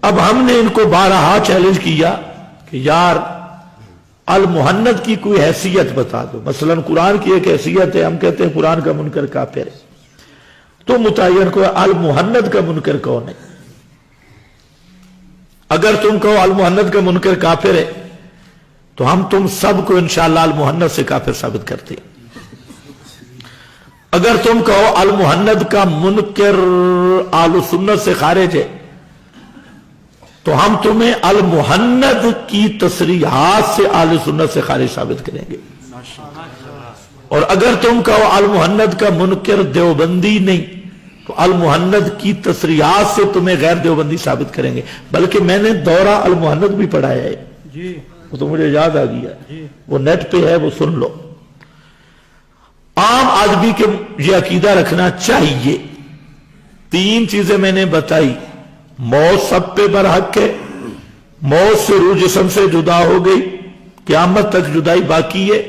اب ہم نے ان کو بارہا چیلنج کیا کہ یار المحنت کی کوئی حیثیت بتا دو. مثلا قرآن کی ایک حیثیت ہے، ہم کہتے ہیں قرآن کا منکر کافر ہے. تو متعین کو المحنت کا منکر کون ہے؟ اگر تم کہو المحنت کا منکر کافر ہے تو ہم تم سب کو انشاءاللہ المحنت سے کافر ثابت کرتے ہیں. اگر تم کہو المحنت کا منکر اہل سنت سے خارج ہے تو ہم تمہیں المحنت کی تصریحات سے اہل سنت سے خارج ثابت کریں گے. اور اگر تم کہو المحنت کا منکر دیوبندی نہیں تو المحنت کی تصریحات سے تمہیں غیر دیوبندی ثابت کریں گے. بلکہ میں نے دورہ المحنت بھی پڑھایا ہے، وہ تو مجھے یاد آ گیا، وہ نیٹ پہ ہے، وہ سن لو. عام آدمی کے یہ عقیدہ رکھنا چاہیے. 3 چیزیں میں نے بتائی. موت سب پہ برحق ہے، موت سے روح جسم سے جدا ہو گئی، قیامت تک جدائی باقی ہے،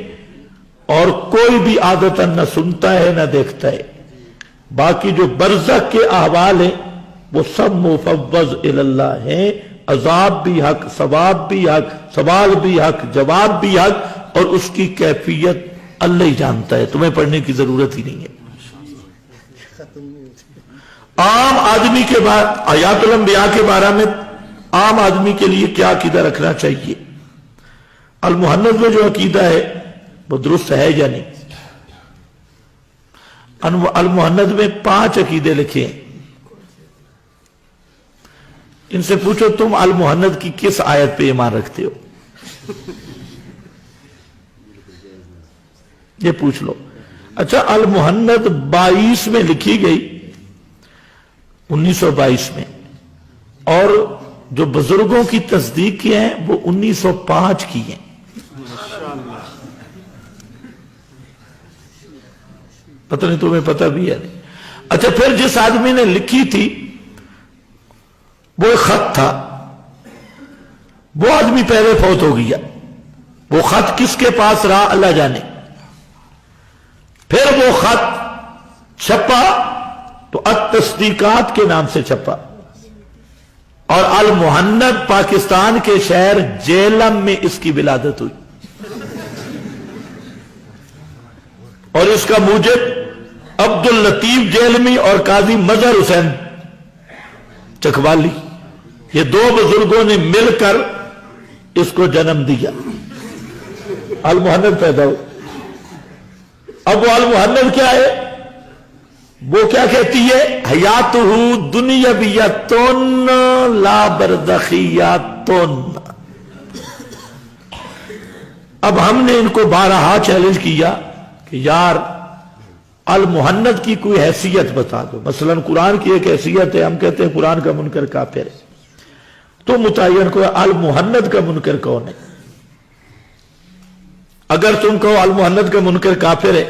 اور کوئی بھی عادتاً نہ سنتا ہے نہ دیکھتا ہے. باقی جو برزخ کے احوال ہیں وہ سب مفوض اللہ ہیں. عذاب بھی حق، ثواب بھی حق، سوال بھی حق، جواب بھی حق، اور اس کی کیفیت اللہ ہی جانتا ہے. تمہیں پڑھنے کی ضرورت ہی نہیں ہے. عام آدمی کے بعد آیات الانبیاء کے بارے میں عام آدمی کے لیے کیا عقیدہ رکھنا چاہیے؟ المحنت میں جو عقیدہ ہے وہ درست ہے یا نہیں؟ المحنت میں 5 عقیدے لکھے ہیں. ان سے پوچھو تم المحنت کی کس آیت پہ ایمان رکھتے ہو؟ یہ پوچھ لو. اچھا، المحنت 22 میں لکھی گئی، 1922 میں، اور جو بزرگوں کی تصدیق کی ہیں وہ 1905 کی ہیں. پتہ نہیں تمہیں پتہ بھی ہے نہیں. اچھا، پھر جس آدمی نے لکھی تھی وہ ایک خط تھا، وہ آدمی پہلے فوت ہو گیا. وہ خط کس کے پاس رہا اللہ جانے. پھر وہ خط چھپا تو التصدیقات کے نام سے چھپا، اور المحنت پاکستان کے شہر جیلم میں اس کی ولادت ہوئی. اور اس کا موجب عبداللطیف جیلمی اور قاضی مظہر حسین چکوالی، یہ 2 بزرگوں نے مل کر اس کو جنم دیا. المحنت پیدا ہو. اب وہ المحنت کیا ہے؟ وہ کیا کہتی ہے؟ حیاتہ دنیویۃ لا برزخیۃ. اب ہم نے ان کو بارہا چیلنج کیا کہ یار المحنت کی کوئی حیثیت بتا دو. مثلا قرآن کی ایک حیثیت ہے، ہم کہتے ہیں قرآن کا منکر کافر ہے. تو متعین کو المحنت کا منکر کون ہے؟ اگر تم کہو المحنت کا منکر کافر ہے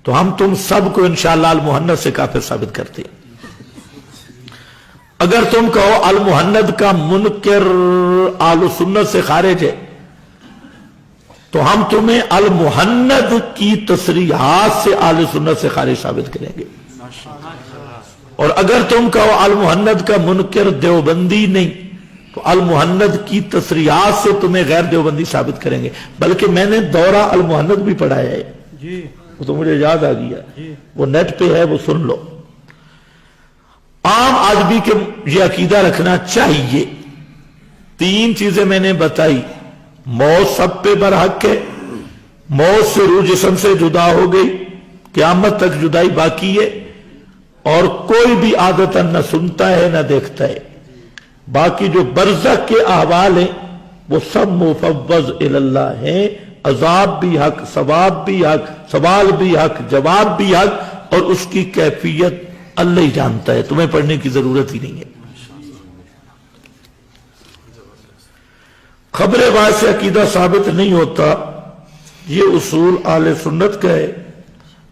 تو ہم تم سب کو انشاءاللہ المحنت سے کافر ثابت کرتے ہیں. اگر تم کہو المحنت کا منکر اہل سنت سے خارج ہے تو ہم تمہیں المحنت کی تصریحات سے اہل سنت سے خارج ثابت کریں گے. اور اگر تم کہو المحنت کا منکر دیوبندی نہیں تو المحنت کی تصریحات سے تمہیں غیر دیوبندی ثابت کریں گے. بلکہ میں نے دورہ المحنت بھی پڑھایا ہے، وہ تو مجھے یاد آ گیا، وہ نیٹ پہ ہے، وہ سن لو. عام آدمی کے یہ عقیدہ رکھنا چاہیے. 3 چیزیں میں نے بتائی. موت سب پہ برحق ہے، موت سے روح جسم سے جدا ہو گئی، قیامت تک جدائی باقی ہے، اور کوئی بھی عادتاً نہ سنتا ہے نہ دیکھتا ہے. باقی جو برزخ کے احوال ہیں وہ سب مفوض اللہ ہیں. عذاب بھی حق، ثواب بھی حق، سوال بھی حق، جواب بھی حق، اور اس کی کیفیت اللہ ہی جانتا ہے. تمہیں پڑھنے کی ضرورت ہی نہیں ہے. خبر باز سے عقیدہ ثابت نہیں ہوتا، یہ اصول اہل سنت کا ہے.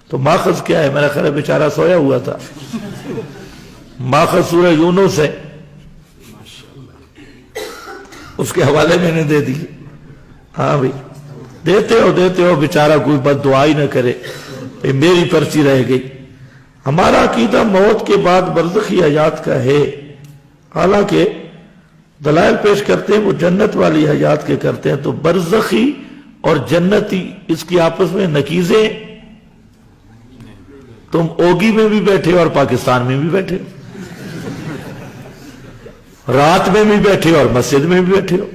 تو ماخذ کیا ہے؟ میرا خیال ہے بیچارہ سویا ہوا تھا. ماخذ سورہ یونس ہے، اس کے حوالے میں نے دے دی. ہاں بھائی دیتے ہو بیچارہ کوئی بد دعا ہی نہ کرے، میری پرچی رہ گئی. ہمارا عقیدہ موت کے بعد برزخی حیات کا ہے. حالانکہ دلائل پیش کرتے ہیں وہ جنت والی حیات کے کرتے ہیں، تو برزخی اور جنتی اس کی آپس میں نکیزیں، تم اوگی میں بھی بیٹھے ہو اور پاکستان میں بھی بیٹھے ہو، رات میں بھی بیٹھے ہو اور مسجد میں بھی بیٹھے ہو.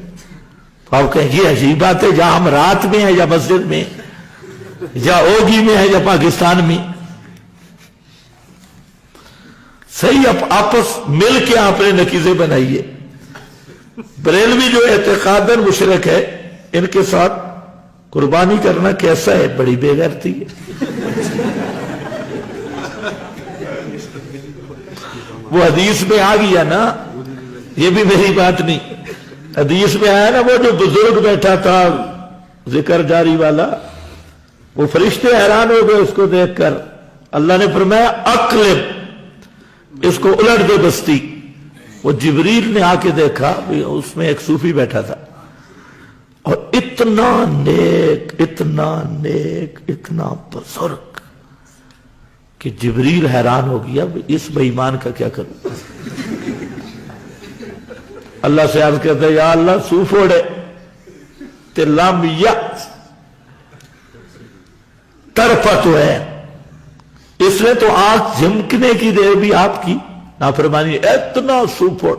تو آپ کہیں یہ عجیب بات ہے، جہاں ہم رات میں ہیں یا مسجد میں یا اوگی میں ہے یا پاکستان میں. صحیح آپس مل کے آپ نے نکیزیں بنائیے. بریلوی جو اعتقاداً مشرک ہے، ان کے ساتھ قربانی کرنا کیسا ہے؟ بڑی بے غیرتی ہے. وہ حدیث میں آ گیا نا، یہ بھی میری بات نہیں، حدیث میں آیا نا، وہ جو بزرگ بیٹھا تھا ذکر جاری والا، وہ فرشتے حیران ہو گئے اس کو دیکھ کر. اللہ نے فرمایا اقلب، اس کو الٹ دے بستی. وہ جبریل نے آ کے دیکھا، اس میں ایک صوفی بیٹھا تھا اور اتنا نیک اتنا نیک اتنا بزرگ کہ جبریل حیران ہو گیا اس بے ایمان کا کیا کروں. اللہ سے عرض کرتا ہے یا اللہ سوفوڑے تے لم یأت طرفہ تو ہے، اس نے تو آنکھ جھمکنے کی دیر بھی آپ کی نافرمانی، اتنا سوپر.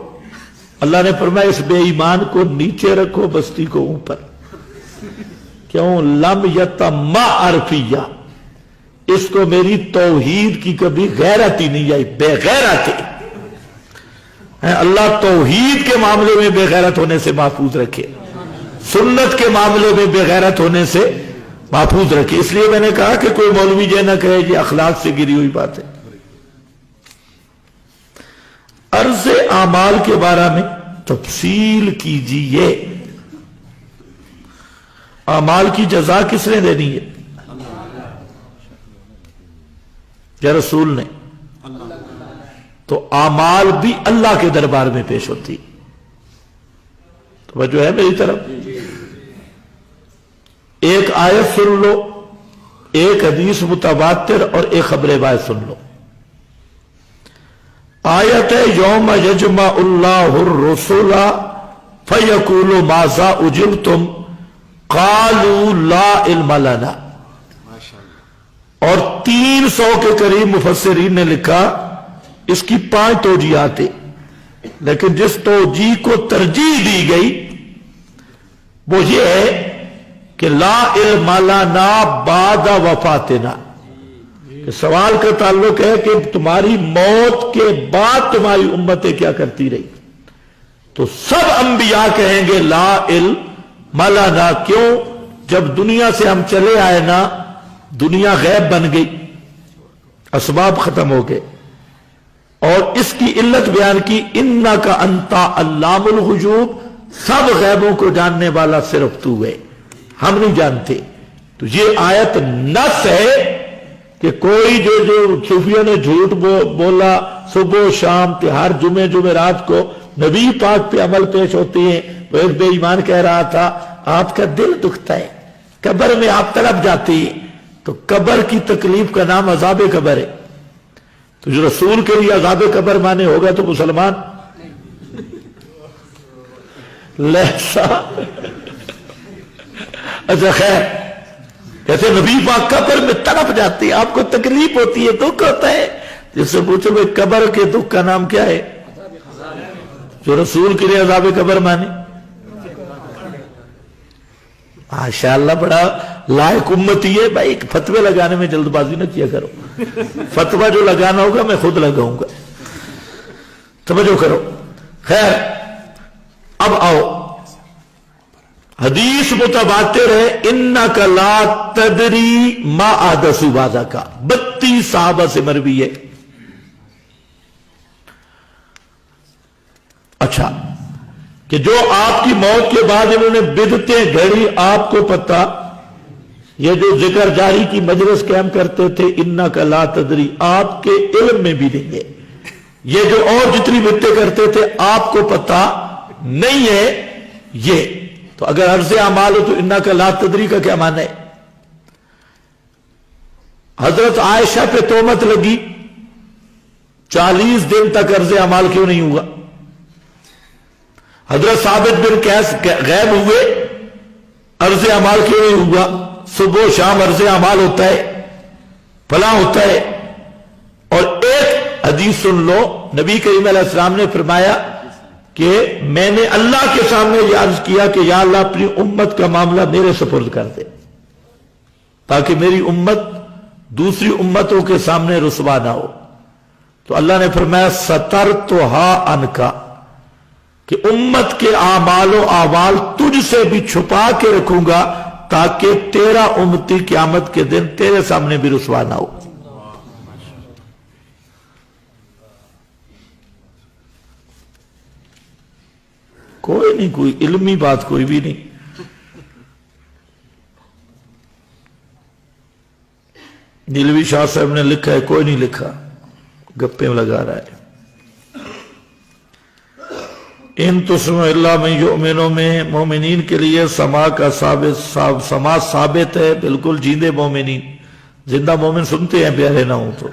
اللہ نے فرمایا اس بے ایمان کو نیچے رکھو، بستی کو اوپر. کیوں؟ لم یتما عرفیہ، اس کو میری توحید کی کبھی غیرت ہی نہیں آئی، بے غیرت ہے. اللہ توحید کے معاملے میں بے غیرت ہونے سے محفوظ رکھے، سنت کے معاملے میں بے غیرت ہونے سے محفوظ رکھے. اس لیے میں نے کہا کہ کوئی مولوی یہ نہ کہے یہ اخلاق سے گری ہوئی بات ہے. عرض اعمال کے بارے میں تفصیل کیجئے. اعمال کی جزا کس نے دینی ہے؟ یا رسول نے؟ تو اعمال بھی اللہ کے دربار میں پیش ہوتی. توجہ ہے میری طرف؟ ایک آیت سن لو، ایک حدیث متواتر اور ایک خبر باعث سن لو. آیت ہے یوم یجمع اللہ الرسل فیقول ماذا اجبتم قالوا لا علم لنا. اور 300 کے قریب مفسرین نے لکھا، اس کی 5 توجیہات ہیں، لیکن جس توجیہ کو ترجیح دی گئی وہ یہ ہے کہ لا علم لنا بعد وفاتنا، کہ سوال کا تعلق ہے کہ تمہاری موت کے بعد تمہاری امتیں کیا کرتی رہی. تو سب انبیاء کہیں گے لا علم لنا. کیوں؟ جب دنیا سے ہم چلے آئے نا، دنیا غیب بن گئی، اسباب ختم ہو گئے، اور اس کی علت بیان کی انکا انتا علام الغیوب، سب غیبوں کو جاننے والا صرف تو ہے، ہم نہیں جانتے. تو یہ آیت نص ہے کہ کوئی جو صوفیوں نے جھوٹ بولا صبح و شام کہ ہر جمعرات کو نبی پاک پہ عمل پیش ہوتی ہیں، وہ ایک بے ایمان کہہ رہا تھا آپ کا دل دکھتا ہے، قبر میں آپ تڑپ جاتی ہیں. تو قبر کی تکلیف کا نام عذاب قبر ہے. تو جو رسول کے لیے عذاب قبر مانے ہوگا تو مسلمان لہسا. اچھا خیر، جیسے نبی پاک قبر میں تڑپ جاتی ہے، آپ کو تکلیف ہوتی ہے، دکھ ہوتا ہے. جس سے پوچھو بھائی قبر کے دکھ کا نام کیا ہے؟ جو رسول کے لیے عذاب قبر مانے. ماشاءاللہ بڑا لائق امتی ہے بھائی. فتوے لگانے میں جلد بازی نہ کیا کرو، فتوہ جو لگانا ہوگا میں خود لگاؤں گا. توجہ کرو. خیر اب آؤ، حدیث متواتر ہے انکا لا تدری ما احدثوا بعدک، 32 صحابہ سے مروی ہے. اچھا، کہ جو آپ کی موت کے بعد انہوں نے بدعتیں گھڑی، آپ کو پتہ، یہ جو ذکر جاری کی مجلس قائم کرتے تھے انکا لا تدری، آپ کے علم میں بھی نہیں ہے. یہ جو اور جتنی بدعتیں کرتے تھے آپ کو پتہ نہیں ہے. یہ تو اگر عرض اعمال ہو تو انکا لا تدری کا کیا معنی ہے؟ حضرت عائشہ پہ تہمت لگی، 40 دن تک عرض اعمال کیوں نہیں ہوا؟ حضرت ثابت بن قیس غائب ہوئے، عرض اعمال کیوں نہیں ہوا؟ صبح و شام عرض اعمال ہوتا ہے، فلاں ہوتا ہے۔ اور ایک حدیث سن لو، نبی کریم علیہ السلام نے فرمایا کہ میں نے اللہ کے سامنے یہ عرض کیا کہ یا اللہ اپنی امت کا معاملہ میرے سپرد کر دے، تاکہ میری امت دوسری امتوں کے سامنے رسوا نہ ہو۔ تو اللہ نے فرمایا سترتھا عنکا، کہ امت کے اعمال و احوال تجھ سے بھی چھپا کے رکھوں گا تاکہ تیرا امتی قیامت کے دن تیرے سامنے بھی رسوا نہ ہو۔ کوئی نہیں، کوئی علمی بات کوئی بھی نہیں۔ نیلوی شاہ صاحب نے لکھا ہے، کوئی نہیں لکھا، گپے لگا رہا ہے۔ ان تسمع اللہ من یؤمنوں میں مومنین کے لیے سما کا سما ثابت ہے، بالکل جیندے مومنین، زندہ مومن سنتے ہیں پیارے نہ ہوں تو۔